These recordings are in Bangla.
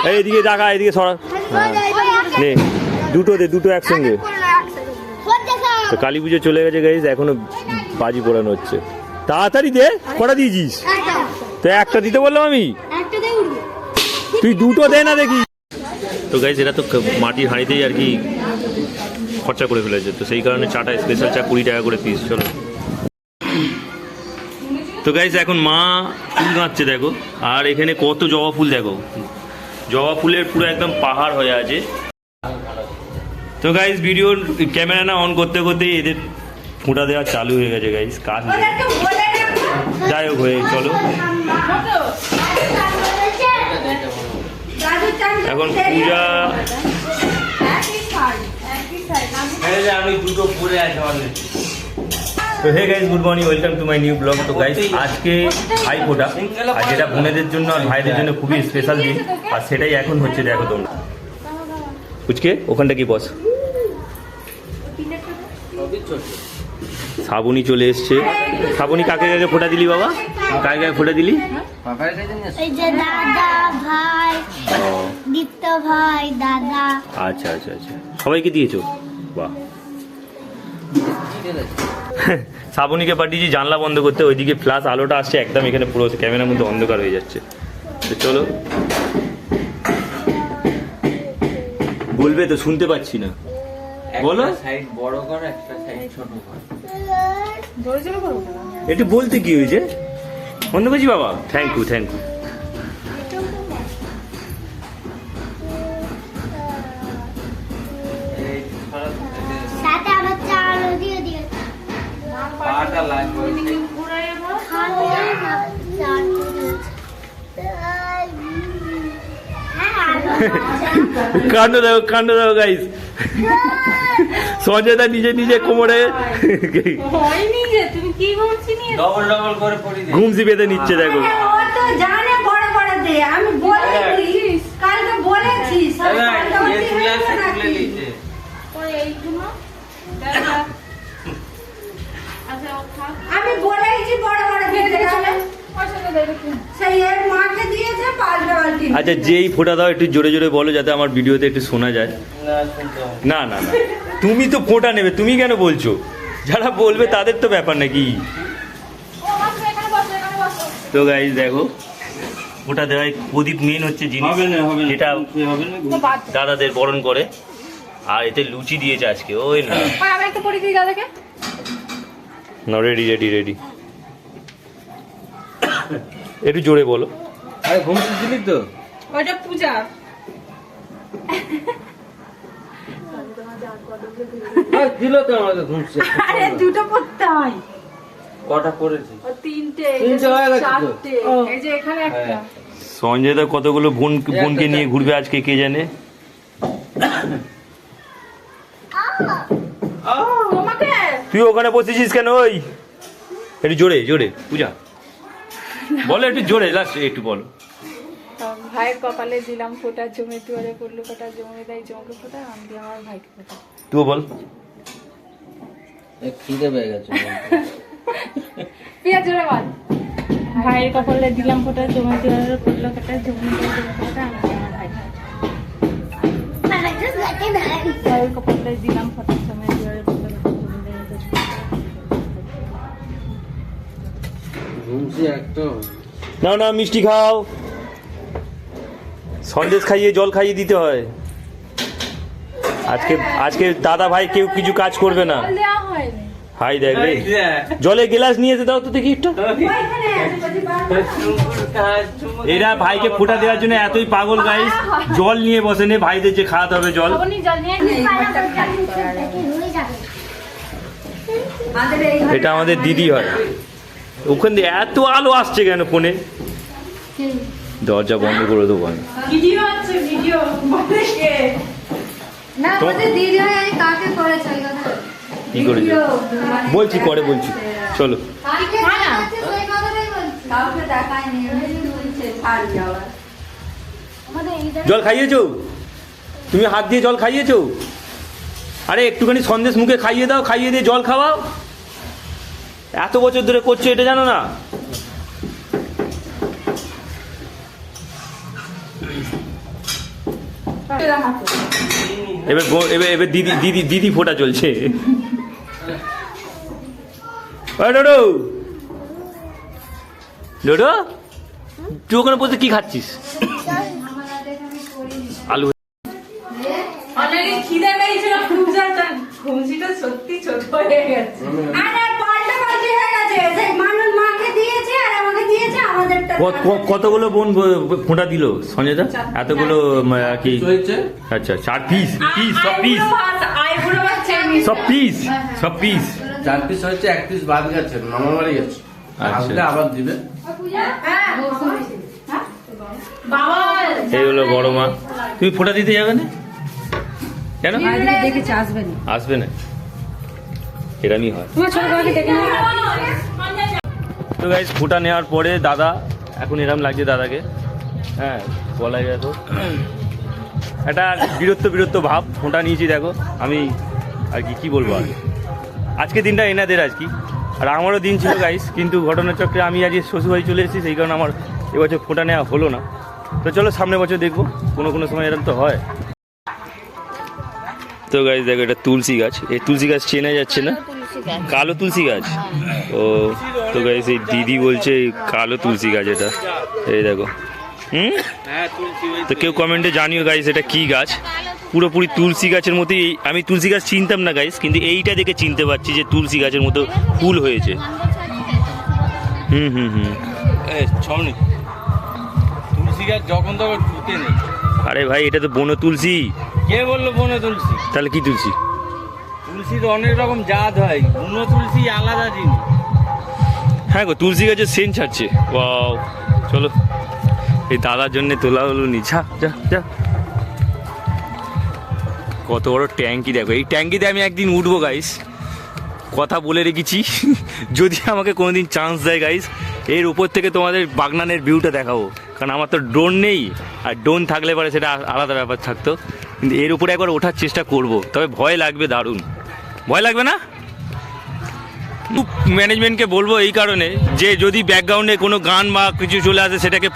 এইদিকে দেখা, এইদিকে সরা। নে দুটো দে, দুটো একসঙ্গে। তো কালী পুজো চলে গেছে গাইস, এখনো বাজি পোড়ানো হচ্ছে। তাড়াতাড়ি দে, কটা দিয়েছিস? তো একটা দিতে বললাম আমি, তুই দুটো দে না দেখি। তো গাইস এরা তো মাটির হাঁড়িতেই আর কি খরচা করে ফেলেছে, তো সেই কারণে চাটা স্পেশাল চা 20 টাকা করে পিস। চলো তো গাইস এখন মা ফুল গাঁচ্ছে দেখো, আর এখানে কত জবা ফুল দেখো, জবা ফুলের পুরো একদম পাহাড় হয়ে আছে। তো গাইস ভিডিওর ক্যামেরা না অন করতে করতেই এদের ফোঁটা দেওয়া চালু হয়ে গেছে গাইস, কাজ যাই হোক হয়ে চলো। এখন পূজা আমি দুটো পরে আছে। তো hey guys, good morning, welcome to my new blog. তো গাইস আজকে ভাই ফোঁটা, আর যেটা বোনেদের জন্য আর ভাইদের জন্য খুবই স্পেশাল দিন, আর সেটাই এখন হচ্ছে। দেখো তোমরা বুঝকে ওখানটা কি বস। শ্রাবণী চলে এসছে। শ্রাবণী কাকে কাকে ফোঁটা দিলি বাবা? কাকে কাকে ফোঁটা দিলি? এই যে দাদা, ভাই, দীপ্ত ভাই, দাদা। আচ্ছা আচ্ছা আচ্ছা, সবাইকে দিয়েছো? বাহ। শ্রাবণীকে পাঠিয়েছি জানলা বন্ধ করতে, ওইদিকে ফ্ল্যাশ আলোটা আসছে একদম, এখানে পুরো ক্যামেরার মধ্যে অন্ধকার হয়ে যাচ্ছে। তো চলো, বলবে তো শুনতে পাচ্ছি না, বলো। সাইড বড় কর, একটা সাইড ছোট কর। একটু বলতে কি হয়েছে? বন্ধ করছি বাবা, থ্যাংক ইউ থ্যাংক ইউ। সাথে আবার চাল দিয়ে দিয়ে পাটা লাগবে। কাণ্ড দেখো, কাণ্ড দেখো গাইস। সঞ্জয় দা নিজে নিজে কোমরে ডবল ডবল করে পড়ি দে। ঘুমসি বেঁধে নিচ্ছে দেখো। আমি বলেছি বড় বড় বেঁধে গেলে সেই এর মাকে দিয়েছে পাল্টা পাল্টি। আচ্ছা যেই ফোঁটা দাও একটু জোরে জোরে বলো, যাতে আমার ভিডিওতে একটু শোনা যায়। না না না, তুমি তো ফোঁটা নেবে, তুমি কেন বলছো? যারা বলবে তাদের তো ব্যাপার নাকি। তো গাইস দেখো, ফোঁটা দেওয়ায় প্রদীপ মেন হচ্ছে জিনিস, যেটা দাদাদের বরণ করে। আর এতে লুচি দিয়েছে আজকে, ওই না না, রেডি রেডি রেডি। একটু জোরে বলো। আরে ঘুমতে দিলি তো? ওটা পূজা। আর দিল তো আমাকে ঘুমছে। আরে দুটো পড়তে হয়। কটা পড়েছি? ও তিনটে, তিনটে হয়ে গেছে তো। চারটে। এই যে এখানে একটা। সঞ্জয় দা কতগুলো বোনকে নিয়ে ঘুরবে আজকে কে জানে। তোমাকে তুই ওখানে বসেছিস কেন? ওই একটু জোরে জোরে পূজা বলো, একটু জোরে লাস্ট একটু বলো। ভাইয়ের কপালে দিলাম ফোঁটা, জমে দুয়ারে পড়লো ফোঁটা, জমে দেয় জমকে ফোঁটা, আমি দিয়ে আমার ভাইকে ফোঁটা। তুই বল। খিদে পেয়ে গেছে। পিয়া জোরে বল। ভাইয়ের কপালে দিলাম ফোঁটা, জমে দুয়ারে পড়লো ফোঁটা, জমে দেয় জমকে ফোঁটা, আমি দিয়ে আমার ভাইকে ফোঁটা। ভাইয়ের কপালে দিলাম ফোঁটা, জমে দুয়ারে পড়লো ফোঁটা, জমে দেয় জমকে ফোঁটা। ঘুমছি একটা। না না, মিষ্টি খাও, সন্দেশ খাইয়ে জল খাইয়ে দিতে হয়। আজকে আজকে দাদা ভাই কেউ কিছু কাজ করবে না। জল দেওয়া হয়নি। হাই দেখ রে, জলে গ্লাস নিয়ে যেতে দাও তো দেখি একটু। এরা ভাইকে ফোঁটা দেওয়ার জন্য এতই পাগল গাইস, জল নিয়ে বসে নে, ভাইদের যে খাওয়াতে হবে জল। জল নিয়ে এটা আমাদের দিদি হয়। ওখান দিয়ে এত আলো আসছে কেন ফোনে? দরজা বন্ধ করে দেবো আমি। ভিডিও আছে, ভিডিও বলে কে না আমাদের দিদি হয়, আমি কাকে করেছি ওই কথা কি করেছে বলছি, পরে বলছি, চলো। কাকে না ওই কথাটাই বলছি, কাউকে দেখায়নি, এমনি বলছে ছাড় যাওয়ার। আমাদের এইটা জল খাইয়েছো তুমি? হাত দিয়ে জল খাইয়েছো? আরে একটুখানি সন্দেশ মুখে খাইয়ে দাও, খাইয়ে দিয়ে জল খাওয়াও। এত বছর ধরে করছো, এটা জানো না? এবার এবার দিদি দিদি দিদি ফোঁটা চলছে। ডোডো ডোডো তুই ওখানে বলতে কি খাচ্ছিস? আলু। অলরেডি খিদে পেয়েছিল খুব জোর, ঘুমছিটা সত্যি ছোট হয়ে গেছে। আরে পাল্টাপাল্টি হয়ে গেছে, সেই মানুষ মাকে দিয়েছে আর আমাকে দিয়েছে, আমাদেরটা কতগুলো বোন ফোঁটা দিল সঞ্জয়দা? এতগুলো কি হয়েছে? আচ্ছা 4 পিস পিস সব পিস আইবুড়ো বাচ্চা সব পিস সব পিস 4 পিস হয়েছে, 1 পিস বাদ গেছে, মামা বাড়ি গেছে। আচ্ছা। আসলে আবার দিবে। হ্যাঁ বাবা এই হলো বড় মা। তুমি ফোঁটা দিতে যাবে না কেন? দেখেছি আসবে না, আসবে না, এরমই হয়। তোমার ছোট বাবাকে ডেকে নিয়ে তো গাইস ফোঁটা নেওয়ার পরে দাদা এখন এরম লাগছে দাদাকে, হ্যাঁ বলা যায় তো একটা বিরক্ত ভাব। ফোঁটা নিয়েছি দেখো, আমি আর কি বলবো আর আজকে দিনটা এনাদের আর কি, আর আমারও দিন ছিল গাইস, কিন্তু ঘটনাচক্রে আমি আজ শ্বশুরবাড়ি চলে এসেছি, সেই কারণে আমার এবছর ফোঁটা নেওয়া হলো না। তো চলো সামনের বছর দেখবো, কোনো সময় এরকম তো হয়। তো গাইস দেখো এটা তুলসী গাছ, এই তুলসী গাছ চেনা যাচ্ছে না, কালো তুলসী গাছ। ও তো গাইস এই দিদি বলছে কালো তুলসী গাছ এটা, এই দেখো। তো কেউ কমেন্টে জানিও গাইস এটা কি গাছ। পুরোপুরি তুলসী গাছের মতোই, আমি তুলসী গাছ চিনতাম না গাইস, কিন্তু এইটা দেখে চিনতে পারছি যে তুলসী গাছের মতো ফুল হয়েছে। তুলসী গাছ যখন তখন ফুটে নেই। আরে ভাই এটা তো বন তুলসী। কে বললো বন তুলসী? তাহলে কি তুলসী? তুলসীর অনেক রকম জাত হয়, বন তুলসী আলাদা জিনিস। হ্যাঁ গো তুলসী গাছের সেন্ট ছাড়ছে। ওয়াও, চলো এই দাদার জন্য তোলা হলো নি। যা যা যা, কত বড় ট্যাঙ্কি দেখো, এই ট্যাঙ্কিতে আমি একদিন উঠবো গাইস, কথা বলে রেখেছি। যদি আমাকে কোনোদিন চান্স দেয় গাইস, এর উপর থেকে তোমাদের বাগনানের ভিউটা দেখাবো, কারণ আমার তো ড্রোন নেই, আর ড্রোন থাকলে পরে সেটা আলাদা ব্যাপার থাকতো, কিন্তু এর উপরে একবার ওঠার চেষ্টা করব, তবে ভয় লাগবে দারুণ। ভয় লাগবে না? ম্যানেজমেন্টকে বলবো এই কারণে যে যদি ব্যাকগ্রাউন্ডে কোনো গান বা কিছু চলে আসে সেটাকে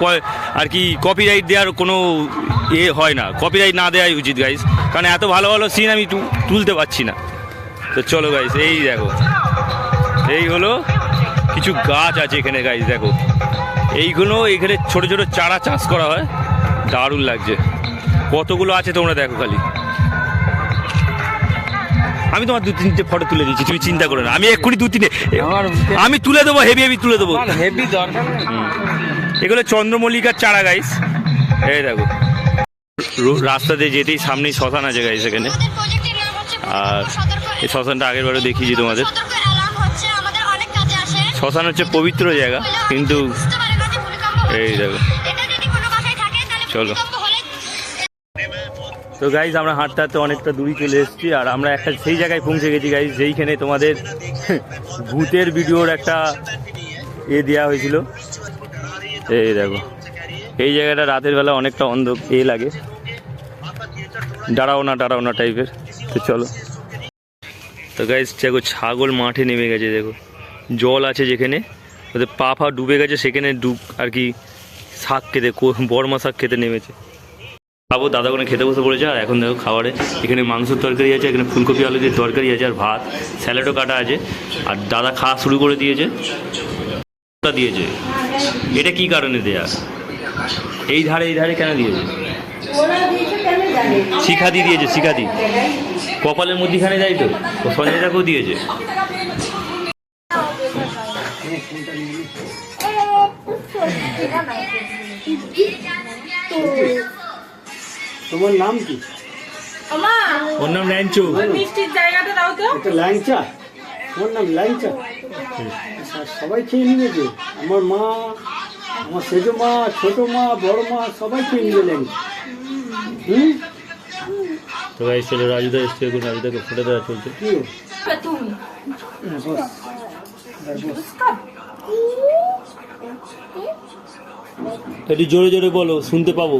আর কি কপিরাইট দেওয়ার কোনো হয় না, কপিরাইট না দেওয়াই উচিত গাইস, কারণ এত ভালো ভালো সিন আমি তুলতে পারছি না। তো চলো গাইস এই দেখো, এই হলো কিছু গাছ আছে এখানে গাইস, দেখো এইগুলো এখানে ছোট ছোট চারা চাষ করা হয়, দারুণ লাগছে। কতগুলো আছে তোমরা দেখো খালি। আমি তোমার 2-3টে ফটো তুলে দিচ্ছি, তুমি চিন্তা করো না, আমি এক্ষুনি 2-3 আমি তুলে দেবো, হেভি তুলে দেবো, হেভি দরকার। এগুলো চন্দ্রমল্লিকার চারা গাইস। এই দেখো রাস্তা দিয়ে যেতেই সামনেই শ্মশান আছে গাইস এখানে, আর এই শ্মশানটা আগের বারে দেখিয়েছি তোমাদের। শ্মশান হচ্ছে পবিত্র জায়গা, কিন্তু এই দেখো। চলো তো গাইজ আমরা হাঁটতে হাঁটতে অনেকটা দূরই চলে এসেছি, আর আমরা একটা সেই জায়গায় পৌঁছে গেছি গাইজ যেইখানে তোমাদের ভূতের ভিডিওর একটা দেওয়া হয়েছিল। এই দেখো এই জায়গাটা রাতের বেলা অনেকটা লাগে, দাঁড়াও না টাইপের। তো চলো তো গাইজ দেখো ছাগল মাঠে নেমে গেছে, দেখো জল আছে যেখানে, ওদের পা ডুবে গেছে, সেখানে আর কি শাক খেতে, বর্মা শাক খেতে নেমেছে। খাবো, দাদা ওখানে খেতে বসে পড়েছে। আর এখন দেখো খাবারে এখানে মাংসের তরকারি আছে, এখানে ফুলকপি আলু দিয়ে তরকারি আছে, আর ভাত, স্যালাডও কাটা আছে, আর দাদা খাওয়া শুরু করে দিয়েছে। এটা কি কারণে দেয়া? এই ধারে কেন দিয়েছে? শিখাদি দিয়েছে, শিখাদি কপালের মধ্যিখানে যাই তো, সঞ্জয়দাকেও দিয়েছে। তোমার নাম কি? ওর নাম ল্যাংচু। মিষ্টির জায়গাটা দাও তো। এটা ল্যাংচা? ওর নাম ল্যাংচা? সবাই খেয়ে নিয়েছে, আমার মা, আমার সেজো মা, ছোট মা, বড় মা, সবাই খেয়ে নিবে ল্যাংচা। তো গাইস চলো রাজুদা এসছে, এখন রাজুদাকে ফটো দেওয়া চলছে। কি একটু জোরে জোরে বলো, শুনতে পাবো।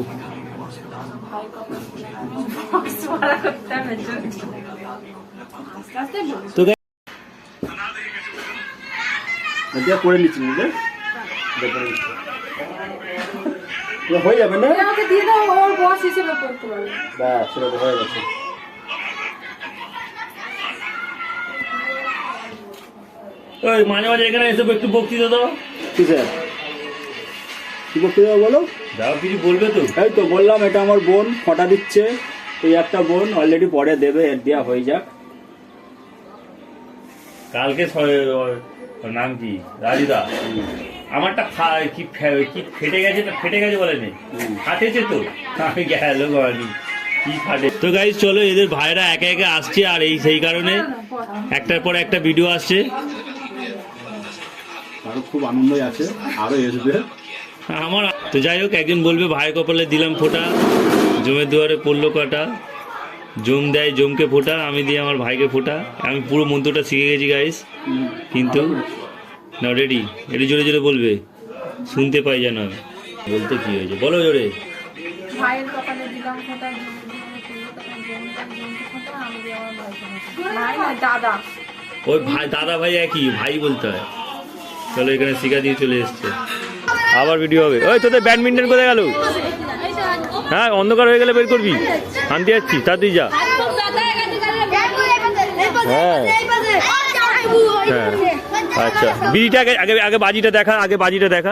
তো করে নিচ্ছি হয়ে যাবে না? ওকে দিয়ে দাও, ওর বস হিসেবে পড়তে পারবে। ব্যাস, সেটা তো হয়ে গেছে। ওই মাঝে মাঝে এখানে এসে একটু বক্তৃতা দাও। কি স্যার, কি বক্তৃতা বলো? দাও, কিছু বলবে তো? এই তো বললাম, এটা আমার বোন ফটা দিচ্ছে। এই একটা বোন অলরেডি পরে দেবে, এর দেওয়া হয়ে যাক। কালকে ওর নাম কি, রাজুদা, আমারটা কি ফেটে গেছে, না ফেটে গেছে বলেনি, ফাটেছে তো, আমি গেল বলি কি ফাটে। তো গাইস চলো, এদের ভাইরা একে একে আসছে, আর এই সেই কারণে একটার পর একটা ভিডিও আসছে। আরো খুব আনন্দই আছে, আরো আসবে আমার। তো যাই হোক, একজন বলবে ভাইয়ের কপালে দিলাম ফোঁটা, জমের দুয়ারে পড়লো কাটা, জম দেয় জমকে ফোঁটা, আমি দিই আমার ভাইকে ফোঁটা। আমি পুরো মন্ত্রটা শিখে গেছি গাইস, কিন্তু না রেডি, এটি জোরে জোরে বলবে, শুনতে পাই যেন আমি। বলতে কি হয়েছে, বলো জোরে। ভাইয়ের কপালে দিলাম ফোঁটা, জমকে ফোঁটা, আমি দিই আমার ভাইকে ফোঁটা। ভাই না, দাদা। ওই ভাই দাদা ভাই একই, ভাই বলতে হয়। চলো, এখানে শিখা দিয়ে চলে এসছে, আবার ভিডিও হবে। ওই তোদের ব্যাডমিন্টন কোথায় গেল? হ্যাঁ, অন্ধকার হয়ে গেলে বের করবি, আনতে যাচ্ছি, তাড়াতাড়ি যা। হ্যাঁ হ্যাঁ, আচ্ছা, বিড়িটা আগে আগে আগে বাজিটা দেখা, আগে বাজিটা দেখা,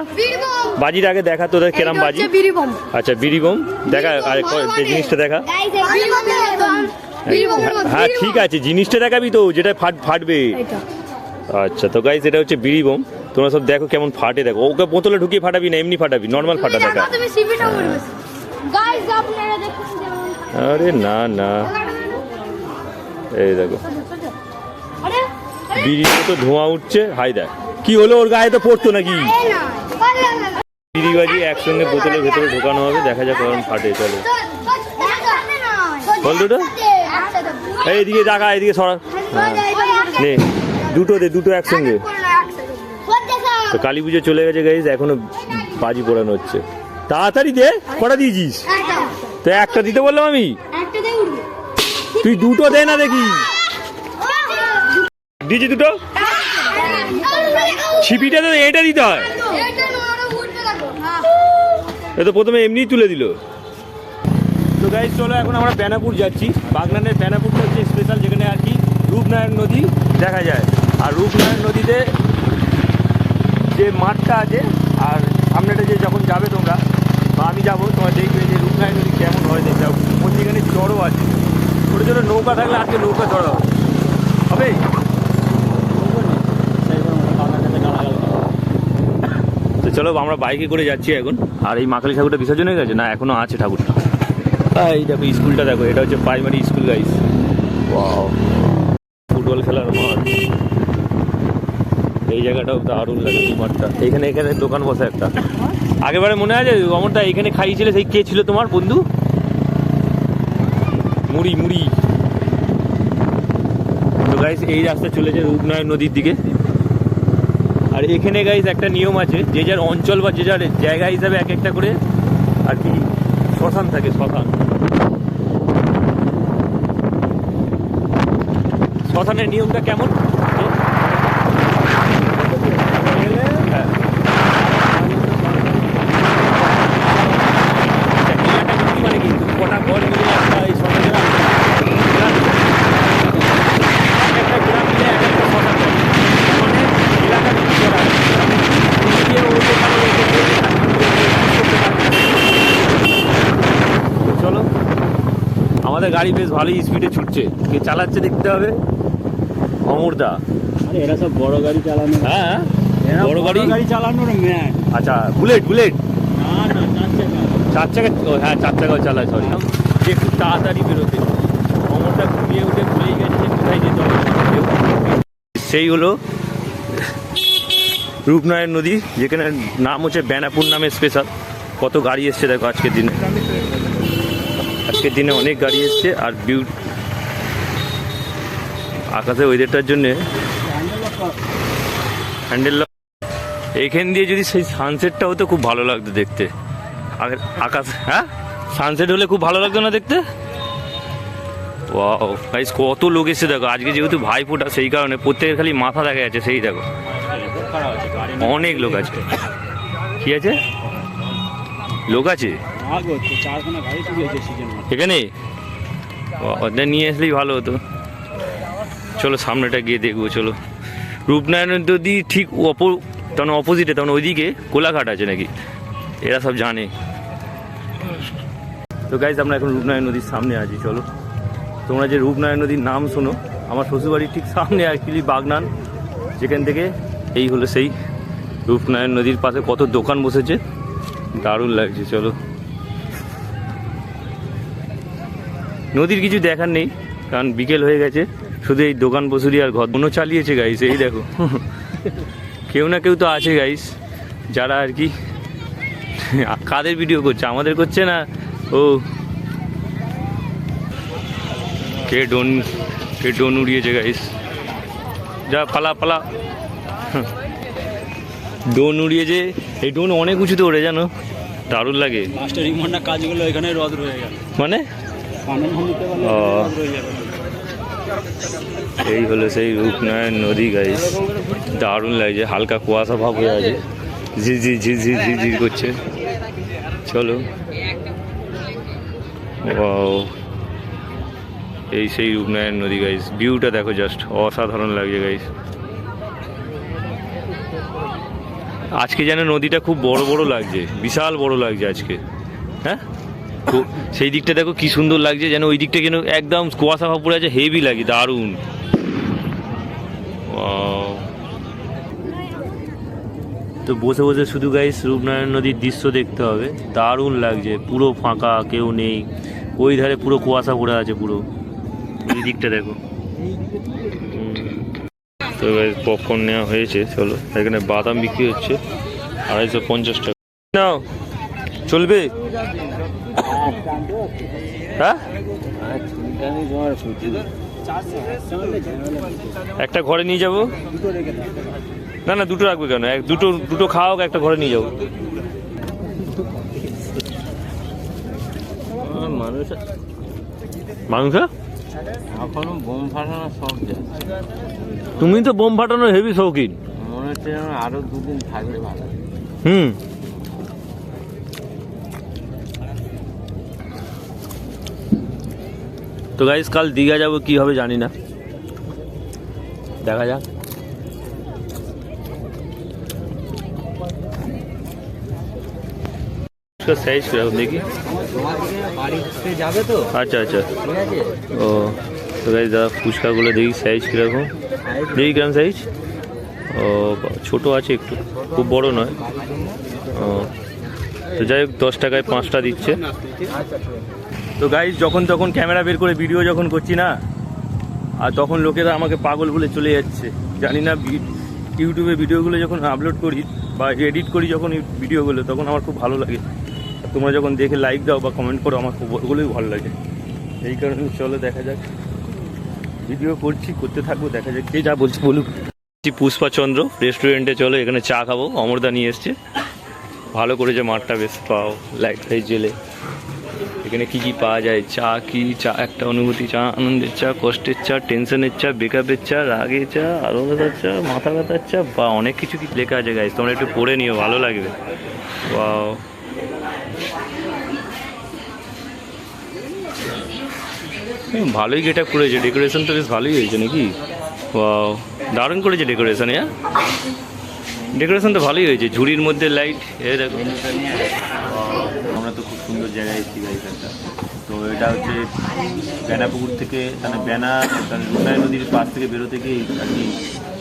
বাজিটা আগে দেখা তোদের কেরাম বাজি। আচ্ছা, বিড়ি বোম দেখা, আর জিনিসটা দেখা। হ্যাঁ ঠিক আছে, জিনিসটা দেখাবি তো, যেটা ফাটবে। আচ্ছা, তো গাইস এটা হচ্ছে বিড়ি বোম, তোমরা সব দেখো কেমন ফাটে, দেখো। ওকে বোতলে ঢুকিয়ে ফাটাবি না, এমনি ফাটাবি, নর্মাল ফাটা দেখা। আরে না না, এই দেখো বিড়িতে তো ধোঁয়া উঠছে। হাই দেখ কি হলো, ওর গায়ে তো পড়তো নাকি? বিড়ি বাজি একসঙ্গে বোতলের ভেতরে ঢোকানো হবে, দেখা যাক কখন ফাটে। চলো বল দুটো, এইদিকে দেখা, এইদিকে সরা, নে দুটো দে, দুটো একসঙ্গে। তো কালী পুজো চলে গেছে গাইজ, এখনো বাজি পোড়ানো হচ্ছে। তাড়াতাড়ি দে, কটা দিয়েছিস? তো একটা দিতে বললাম আমি, তুই দুটো দে না দেখি। দিয়েছি দুটো, ছিপিটা তো এটা দিতে হয়। এ তো প্রথমে এমনিই তুলে দিল। তো গাইজ চলো, এখন আমরা বেনাপুর যাচ্ছি। বাগনানের বেনাপুরটা হচ্ছে স্পেশাল, যেখানে আর কি রূপনারায়ণ নদী দেখা যায়। আর রূপনারায়ণ নদীতে যে মাঠটা আছে, আর সামনেটা যে যখন যাবে তোমরা, বা আমি যাবো, তোমরা দেখবে যে রূপনারায়ণ নদী কেমন হয় দেখতে। মধ্যিখানে চড়ও আছে, ছোটো ছোটো নৌকা থাকলে আজকে নৌকা চড়া হবে। তো চলো, আমরা বাইকে করে যাচ্ছি এখন। আর এই মা কালী ঠাকুরটা বিসর্জন হয়ে গেছে না, এখনো আছে ঠাকুরটা। এই দেখো স্কুলটা দেখো, এটা হচ্ছে primary school guys. Wow, football খেলার মাঠ। এই জায়গাটাও দারুণ লাগে, এই মাঠটা। এখানে এখানে দোকান বসে একটা, আগেবারে মনে আছে অমরদা এখানে খাইয়েছিলে, সেই কে ছিল তোমার বন্ধু? মুড়ি মুড়ি। তো গাইস এই রাস্তা চলেছে রূপনারায়ণ নদীর দিকে। আর এখানে গাইস একটা নিয়ম আছে, যে যার অঞ্চল বা যে যার জায়গা হিসাবে এক একটা করে আর কি শ্মশান থাকে, শ্মশান। শ্মশানের নিয়মটা কেমন? মানে কি কটা ঘর মিলে একটা এই শ্মশানের একটা গ্রাম মিলে এক একটা শ্মশান, মানে এলাকা বিক্রি করা। চলো, আমাদের গাড়ি বেশ ভালোই স্পিডে ছুটছে। কে চালাচ্ছে দেখতে হবে, অমরদা। এরা সব বড় গাড়ি চালানো। হ্যাঁ, বড় গাড়ি চালানোর ম্যান। আচ্ছা, বুলেট বুলেট না না, 4 চাকা। 4 চাকা, হ্যাঁ 4 চাকাও চালায়। সরি, একটু তাড়াতাড়ি বেরোতে। অমরদা ঘুমিয়ে উঠে ভুলেই গেছে কোথায় যেতে হবে। সেই হলো রূপনারায়ণ নদী, যেখানে নাম হচ্ছে বেনাপুর নামে স্পেশাল। কত গাড়ি এসছে দেখো আজকের দিনে, আজকের দিনে অনেক গাড়ি এসছে। আর আকাশের ওয়েদারটার জন্যে হ্যান্ডেল এইখান দিয়ে যদি সেই সানসেটটা হতো খুব ভালো লাগতো দেখতে। আকাশ, হ্যাঁ সানসেট হলে খুব ভালো লাগতো না দেখতে। ওয়াও গাইস, কত লোক এসছে দেখো আজকে, যেহেতু ভাইফোঁটা সেই কারণে প্রত্যেকের খালি মাথা দেখা যাচ্ছে। সেই দেখো অনেক লোক আছে। কি আছে? লোক আছে আগো তো 4খানা গাড়ি চলে এসেছে সিজন এখানে? ওদের নিয়ে আসলেই ভালো হতো। চলো সামনেটা গিয়ে দেখবো। চলো রূপনারায়ণ নদী ঠিক তখন অপোজিটে, তখন ওইদিকে কোলাঘাট আছে নাকি, এরা সব জানে। তো গাইজ আমরা এখন রূপনারায়ণ নদীর সামনে আছি। চলো, তোমরা যে রূপনারায়ণ নদীর নাম শোনো, আমার শ্বশুরবাড়ির ঠিক সামনে অ্যাকচুয়ালি বাগনান, যেখান থেকে এই হলো সেই রূপনারায়ণ নদীর পাশে কত দোকান বসেছে, দারুণ লাগছে। চলো, নদীর কিছু দেখার নেই কারণ বিকেল হয়ে গেছে, শুধু এই দোকান বসুরি আর ঘর মনো চালিয়েছে গাইস। এই দেখো কেউ না কেউ তো আছে গাইস যারা আর কি কাদের ভিডিও করছে, আমাদের করছে না। ও কে ডোন উড়িয়েছে গাইস, যা পালা পালা ডোন উড়িয়েছে। এই ডোন অনেক উঁচুতে ওড়ে জানো, দারুণ লাগে। লাস্টের রিমান্ডার কাজগুলো এখানে রদ রয়ে গেল, মানে পানের নিতে পারলে রদ রয়ে যাবে। এই হলো সেই রূপনারায়ণ নদী গাইস, দারুণ লাগছে। হালকা কুয়াশা ভাব হয়ে আছে, ঝিরঝির ঝিরঝির ঝিরঝির করছে। চলো, ওয়াও, এই সেই রূপনারায়ণ নদী গাইস, ভিউটা দেখো জাস্ট অসাধারণ লাগছে গাইস। আজকে যেন নদীটা খুব বড় বড় লাগছে, বিশাল বড় লাগছে আজকে। হ্যাঁ, তো সেই দিকটা দেখো কি সুন্দর লাগছে, যেন ওই দিকটা যেন একদম কুয়াশা ভাব পড়ে আছে, হেভি লাগে, দারুণ। তো বসে বসে শুধু গাইস রূপনারায়ণ নদীর দৃশ্য দেখতে হবে, দারুণ লাগছে। পুরো ফাঁকা, কেউ নেই, ওই ধারে পুরো কুয়াশা পড়ে আছে পুরো, এই দিকটা দেখো। তো গাইস পপকর্ন নেওয়া হয়েছে। চলো, এখানে বাদাম বিক্রি হচ্ছে 250 টাকা। নাও, চলবে? হ্যাঁ, একটা ঘরে নিয়ে যাবো। না না, দুটো রাখবে কেন, দুটো খাও, একটা ঘরে নিয়ে যাবো। মাংস এখনো বোম ফাটানো সব যায়। তুমি তো বোম ফাটানো হেভি শৌখিন, মনে হচ্ছে যেন আরো দুদিন থাকলে ভালো। তো গাইস কাল দীঘা যাবো, কি হবে জানি না, দেখা যাক। সাইজ কিরকম দেখি? বাড়িতে যাবে তো? আচ্ছা আচ্ছা, ঠিক আছে। ও তো গাইস দাদা ফুচকাগুলো দেখি সাইজ কিরকম, দেখি কেমন সাইজ। ও ছোট আছে একটু, খুব বড় নয়। ও তো যাই হোক, 10 টাকায় 5টা দিচ্ছে। তো গাইস যখন তখন ক্যামেরা বের করে ভিডিও যখন করছি না, আর তখন লোকেরা আমাকে পাগল বলে চলে যাচ্ছে। জানি না, ইউটিউবে ভিডিওগুলো যখন আপলোড করি বা এডিট করি যখন ভিডিওগুলো, তখন আমার খুব ভালো লাগে। তোমরা যখন দেখে লাইক দাও বা কমেন্ট করো, আমার খুব ওগুলোই ভালো লাগে। এই কারণে চলো দেখা যাক, ভিডিও করতে থাকবো, দেখা যাক কে যা বলছে বলুক। পুষ্পাচন্দ্র রেস্টুরেন্টে চলো, এখানে চা খাবো, অমরদা নিয়ে এসছে, ভালো করেছে, মাঠটা বেশ পাও, লাইট ফাইট জেলে। এখানে কী কী পাওয়া যায়, চা কি, চা একটা অনুভূতি, চা আনন্দের চা, কষ্টের চা, টেনশনের চা, বেকআপের চা, রাগের চা, আলাদার চা, মাথা ব্যথার চা, বা অনেক কিছু কি লেখা আছে গাইস, তোমরা একটু পড়ে নিও, ভালো লাগবে। ওয়াও, ভালোই গেট আপ করেছে, ডেকোরেশন তো বেশ ভালোই হয়েছে নাকি। ওয়াও, দারুণ করেছে ডেকোরেশন। ডেকোরেশন তো ভালোই হয়েছে, ঝুড়ির মধ্যে লাইট, এ দেখো। আমরা তো খুব সুন্দর জায়গায় এসেছি গাইস একটা। তো এটা হচ্ছে বেনাপুকুর থেকে, মানে রূপনারায়ণ নদীর পাশ থেকে বেরোতে গিয়ে আর কি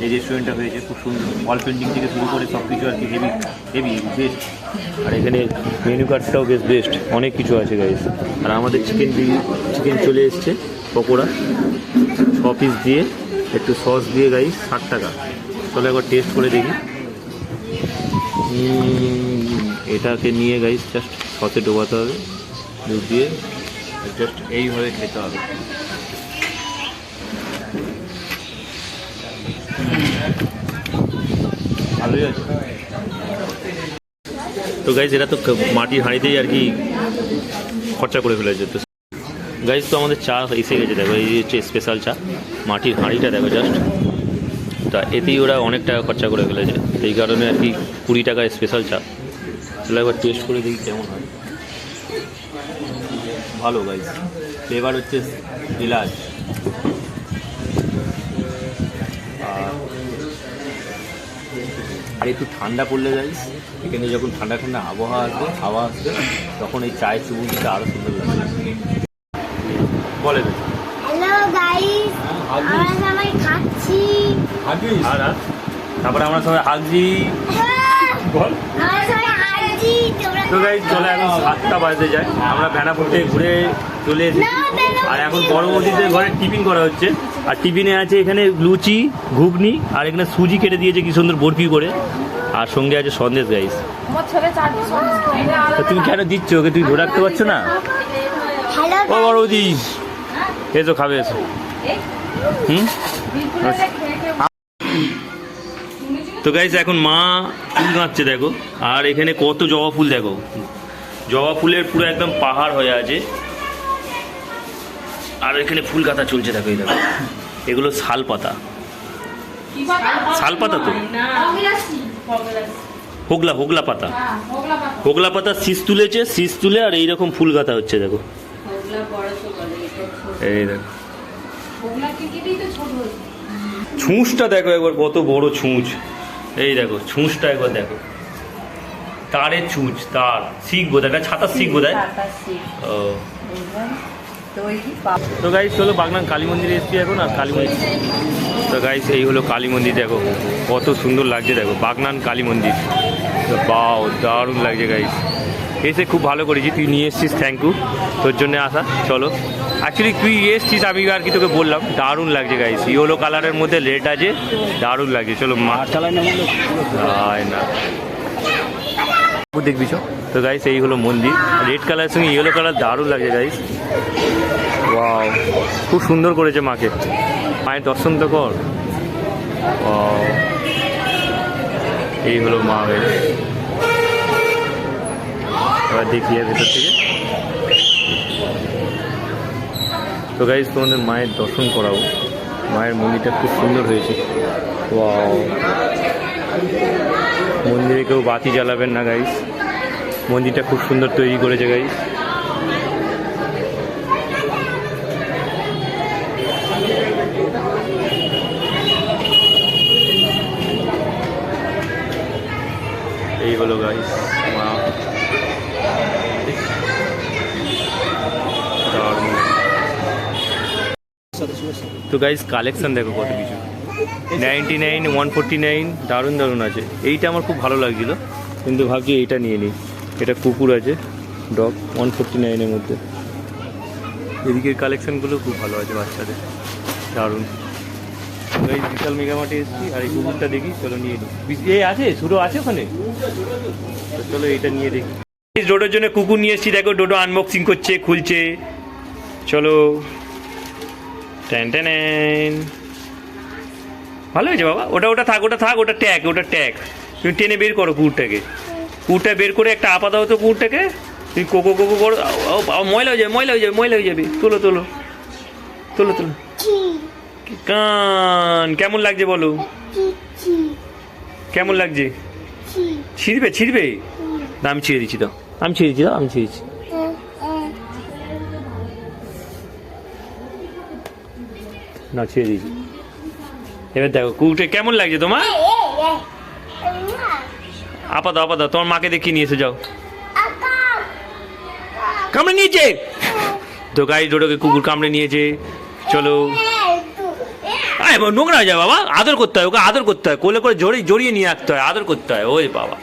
এই রেস্টুরেন্টটা হয়েছে। খুব সুন্দর, ওয়াল পেন্টিং থেকে শুরু করে সব কিছু আর কি হেভি হেভি বেস্ট। আর এখানে মেনু কার্ডটাও বেশ বেস্ট, অনেক কিছু আছে গাইস। আর আমাদের চিকেন চলে এসছে, পকোড়া 6 পিস দিয়ে, একটু সস দিয়ে গাইস 60 টাকা। চলো একবার টেস্ট করে দেখি। এটাকে নিয়ে গাইস জাস্ট সসে ডোবাতে হবে, দুধ দিয়ে জাস্ট এইভাবে খেতে হবে। ভালোই আছে। তো গাইস এরা তো মাটির হাঁড়িতেই আর কি খরচা করে ফেলেছে। তো গাইস তো আমাদের চা এসে গেছে, দেখো এই হচ্ছে স্পেশাল চা, মাটির হাঁড়িটা দেখো জাস্ট। তা এতেই ওরা অনেক টাকা খরচা করে ফেলেছে, এই কারণে আর কি 20 টাকা স্পেশাল চা। তাহলে একবার টেস্ট করে দেখি কেমন হয়। ভালো গাইস, ফ্লেভার হচ্ছে এলাচ। আর একটু ঠান্ডা পড়লে গাইস, এখানে যখন ঠান্ডা ঠান্ডা আবহাওয়া আসবে, হাওয়া আসবে, তখন এই চায়ের চুমুকটা আরো সুন্দর লাগবে। বলে দেবে হ্যালো গাইস, আমরা সবাই খাচ্ছি। আর তারপরে আমরা সবাই হাগছি। বল। আমরা সবাই খাচ্ছি। তোমরা তো গাইস চলে এখন 7টা বাজতে যায়, আমরা বেনাপুর থেকে ঘুরে চলে এসেছি। আর এখন পরবর্তীতে ঘরে টিফিন করা হচ্ছে। আর টিফিনে আছে এখানে লুচি, ঘুগনি, আর এখানে সুজি কেটে দিয়েছে কি সুন্দর বরফি করে, আর সঙ্গে আছে সন্দেশ গাইস। তা তুমি কেন দিচ্ছ ওকে? তুমি ধরে রাখতে পারছো না? হ্যালো ও বড়দি, এসো খাবে এসো। তো গাইস এখন মা ফুল গাঁচ্ছে দেখো, আর এখানে কত জবা ফুল দেখো, জবা ফুলের পুরো একদম পাহাড় হয়ে আছে। আর এখানে ফুল গাঁথা চলছে দেখো, এই দেখো এগুলো শাল পাতা, শাল পাতা তো হোগলা, হোগলা পাতা, হোগলা পাতা শীষ তুলেছে, শীষ তুলে আর এইরকম ফুল গাঁথা হচ্ছে দেখো। এই দেখো ছুঁচটা দেখো একবার, কত বড় ছুঁচ। এই দেখো ছুঁচটা একবার দেখো, তারের ছুঁচ, তার শিখ বোধহয়, একটা ছাতার শিখ বোধহয়। ও তো গাইস চলো বাগনান কালী মন্দিরে এসেছি এখন। আর কালী মন্দির, তো গাইস এই হলো কালী মন্দির, দেখো কত সুন্দর লাগছে দেখো, বাগনান কালী মন্দির। বাও দারুণ লাগছে গাইস, এসে খুব ভালো করেছি, তুই নিয়ে এসছিস, থ্যাংক ইউ তোর জন্য আসা। চলো অ্যাকচুয়ালি তুই এসছিস, আমি আর কি তোকে বললাম, দারুণ লাগছে গাইস, ইয়েলো কালারের মধ্যে রেড আছে, দারুণ লাগছে। চলো মা চালাই না দেখবি চ। তো গাইস এই হলো মন্দির, রেড কালারের সঙ্গে ইয়েলো কালার দারুণ লাগছে গাইস। ওয়াও খুব সুন্দর করেছে মাকে, মায়ের দর্শন তো কর। ওয়াও এই হলো মা গাইস। এবার দেখি ভেতর থেকে। তো গাইস তোমাদের মায়ের দর্শন করাবো, মায়ের মন্দিরটা খুব সুন্দর হয়েছে। ওয়াও মন্দিরে কেউ বাতি জ্বালাবেন না গাইস, মন্দিরটা খুব সুন্দর তৈরি করেছে গাইস। এই হলো গাইস মা। তো গাইস কালেকশন দেখো কত কিছু, 99, 149, দারুণ দারুণ আছে। এইটা আমার খুব ভালো লাগছিল, কিন্তু ভাবছি এইটা নিয়ে নিই। এটা কুকুর আছে, ডগ, 149-এর মধ্যে। এদিকের কালেকশনগুলো খুব ভালো আছে বাচ্চাদের, দারুণ। এই বিশাল মেগামার্টে এসেছি, আর এই কুকুরটা দেখি, চলো নিয়ে নিই। এ আছে সুরো আছে ওখানে, তো চলো এইটা নিয়ে দেখি। ডোডোর জন্য কুকুর নিয়ে এসেছি, দেখো ডোডো আনবক্সিং করছে, খুলছে। চলো টেন টেন, ভালো হয়েছে বাবা। ওটা থাক, ওটা ট্যাগ, তুমি টেনে বের করো কুকুরটাকে, কুকুরটা বের করে একটা আপা দাও তো কুকুরটাকে, তুমি কোকো করো। ময়লা হয়ে যাবে। তোলো কান, কেমন লাগছে বলো, কেমন লাগছে? ছিড়বে না, আমি ছিঁড়ে দিচ্ছি, দাও আমি ছিঁড়েছি, না ছিঁড়ে দিয়েছি। এবার দেখো কুকুরটা কেমন লাগছে তোমার? আপা দাও, তোমার মাকে দেখিয়ে নিয়ে এসে যাও। কামড়ে নিয়েছে তো গাই, ডোডোকে কুকুর কামড়ে নিয়েছে। চলো নোংরা হয়ে যায় বাবা, আদর করতে হয় ওকে, আদর করতে হয়, কোলে করে জড়িয়ে নিয়ে আসতে হয়, আদর করতে হয়। ওই বাবা